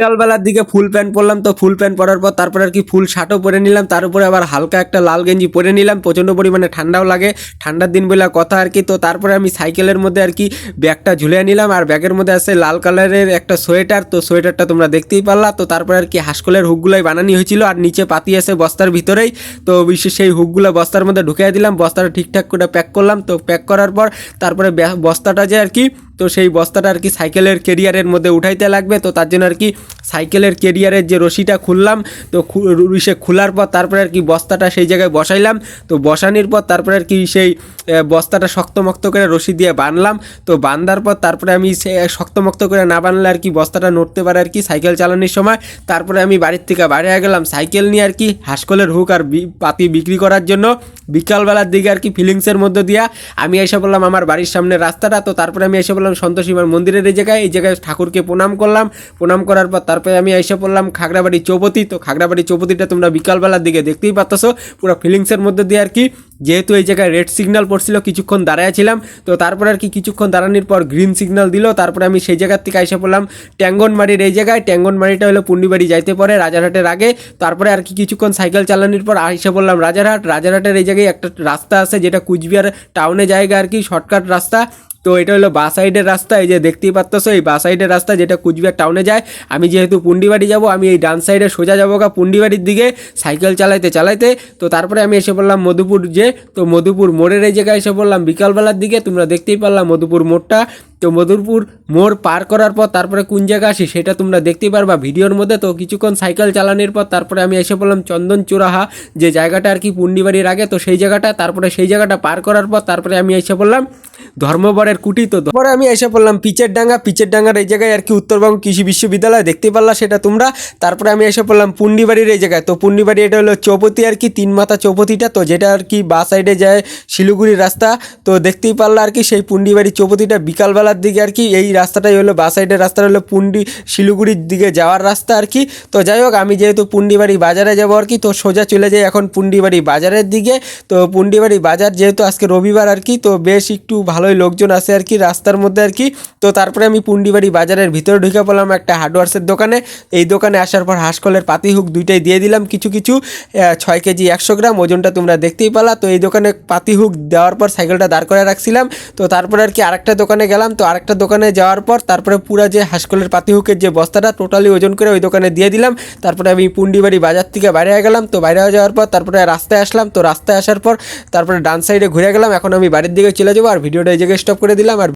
বিকালবেলার দিকে full pant পরলাম, তো ফুল প্যান্ট পরার পর তারপরে আর কি ফুল শার্টও পরে নিলাম, তার উপরে আবার হালকা একটা লাল গেঞ্জি পরে নিলাম, প্রচণ্ড পরিমাণে ঠান্ডাও লাগে, ঠান্ডার দিন বলে কথা আর কি। তো তারপরে আমি সাইকেলের মধ্যে আর কি ব্যাগটা ঝুলিয়ে নিলাম, আর ব্যাগের মধ্যে আছে লাল কালারের একটা সোয়েটার, তো সোয়েটারটা তোমরা দেখতেই পারলা। তো তারপরে আর কি হাঁসকলের হুকগুলোই বানানি হয়েছিল, আর নিচে পাতি আছে বস্তার ভিতরেই, তো বিশেষ সেই হুকগুলো বস্তার মধ্যে ঢুকিয়ে দিলাম, বস্তাটা ঠিকঠাক করে প্যাক করলাম। তো প্যাক করার পর তারপরে বস্তাটা যে আর কি, তো সেই বস্তাটা আর কি সাইকেলের কেরিয়ারের মধ্যে উঠাইতে লাগবে, তো তার জন্য আর কি সাইকেলের কেরিয়ারের যে রশিটা খুললাম, তো খোলার পর তারপরে আর কি বস্তাটা সেই জায়গায় বসাইলাম, তো বসানোর পর তারপরে আর কি সেই বস্তাটা শক্তমক্ত করে রশি দিয়ে বাঁধলাম। তো বাঁধার পর তারপরে আমি সে শক্তমক্ত করে না বাঁধলে আর কি বস্তাটা নড়তে পারে আর কি সাইকেল চালানোর সময়। তারপরে আমি বাড়ির থেকে বাইরে গেলাম সাইকেল নিয়ে আর কি হাঁসকলের হুক আর পাতি বিক্রি করার জন্য। বিকালবেলার দিকে আর কি ফিলিংসের মধ্যে দিয়া আমি এসে বললাম আমার বাড়ির সামনে রাস্তাটা, তো তারপরে আমি এসে বললাম সন্তোষীমার মন্দিরের এই জায়গায় ঠাকুরকে প্রণাম করলাম। প্রণাম করার পর তারপরে আমি এসে পড়লাম খাগড়াবাড়ি চৌপতি। তো খাগড়াবাড়ি চৌপতিটা তোমরা বিকালবেলার দিকে দেখতেই পাচ্ছ পুরো ফিলিংসের মধ্যে দিয়ে আর কি, যেহেতু এই জায়গায় রেড সিগন্যাল পড়ছিল কিছুক্ষণ দাঁড়াইছিলাম, তো তারপরে আর কি কিছুক্ষণ দাঁড়ানোর পর গ্রিন সিগন্যাল দিল, তারপরে আমি সেই জায়গার থেকে এসে পড়লাম ট্যাঙ্গনবাড়ির এই জায়গায়। ট্যাঙ্গনবাড়িটা হলো পুন্ডিবাড়ি যাইতে পারে রাজারহাটের আগে। তারপরে আর কি কিছুক্ষণ সাইকেল চালানোর পর এসে পড়লাম রাজারহাটের এই জায়গায় একটা রাস্তা আছে যেটা কুচবিহার টাউনে জায়গা আর কি, শর্টকাট রাস্তা। তো এটা হলো বা সাইডের রাস্তা, এই যে দেখতেই পাচ্ছ এই বা সাইডের রাস্তা যেটা কুচবিহার টাউনে যায়। আমি যেহেতু পুন্ডিবাড়ি যাব, আমি এই ডান সাইডে সোজা যাবো পুন্ডিবাড়ির দিকে সাইকেল চালাইতে। তো তারপরে আমি এসে পড়লাম মধুপুর তো মধুপুর মোড়ের এই জায়গায় এসে পড়লাম বিকালবেলার দিকে, তোমরা দেখতেই পারলাম মধুপুর মোড়টা। তো মধুপুর মোড় পার করার পর তারপরে কোন জায়গা আসি সেটা তোমরা দেখতেই পারবা ভিডিওর মধ্যে। তো কিছুক্ষণ সাইকেল চালানোর পর তারপরে আমি এসে পড়লাম চন্দন চুরাহা, যে জায়গাটা আর কি পুন্ডিবাড়ির আগে, তো সেই জায়গাটা। তারপরে সেই জায়গাটা পার করার পর তারপরে আমি এসে পড়লাম ধর্মবরের কুটি। তো তারপরে আমি এসে পড়লাম পিচের ডাঙ্গার এই জায়গায় আর কি উত্তরবঙ্গ কৃষি বিশ্ববিদ্যালয় দেখতে পারলা সেটা তোমরা। তারপরে আমি এসে পড়লাম পুন্ডিবাড়ির এই জায়গায়। তো পুন্ডিবাড়ি এটা হলো চৌপতি আর কি, তিন মাথা চৌপতিটা, তো যেটা আর কি বা সাইডে যায় শিলিগুড়ির রাস্তা। তো দেখতেই পারলা আর কি সেই পুন্ডিবাড়ি চৌপতিটা বিকালবেলার দিকে আর কি, এই রাস্তাটাই হলো বা সাইডের রাস্তাটা হলো শিলিগুড়ির দিকে যাওয়ার রাস্তা আর কি। তো যাই হোক আমি যেহেতু পুন্ডিবাড়ি বাজারে যাবো আর কি, তো সোজা চলে যাই এখন পুন্ডিবাড়ি বাজারের দিকে। তো পুন্ডিবাড়ি বাজার যেহেতু আজকে রবিবার আর কি, তো বেশ একটু ভালোই লোকজন আছে আর কি রাস্তার মধ্যে আর কি। তো তারপরে আমি পুন্ডিবাড়ি বাজারের ভিতরে ঢুকে পড়লাম একটা হার্ডওয়ার্সের দোকানে। এই দোকানে আসার পর হাঁসকলের পাতি হুক দুইটাই দিয়ে দিলাম, কিছু 6 কেজি 100 গ্রাম ওজনটা তোমরা দেখতেই পেলা। তো এই দোকানে পাতি হুক দেওয়ার পর সাইকেলটা দাঁড় করে রাখছিলাম। তো তারপরে আর কি আরেকটা দোকানে গেলাম, তো আরেকটা দোকানে যাওয়ার পর তারপরে পুরো যে হাঁসকলের পাতি হুকের যে বস্তাটা টোটালি ওজন করে ওই দোকানে দিয়ে দিলাম। তারপরে আমি পুন্ডিবাড়ি বাজার থেকে বাইরে গেলাম। তো বাইরে যাওয়ার পর তারপরে রাস্তায় আসলাম। তো রাস্তায় আসার পর তারপরে ডান সাইডে ঘুরে গেলাম। এখন আমি বাড়ির দিকে চলে যাবো, আর ভিডিওটা এই জায়গায় স্টপ করে দিলাম। আর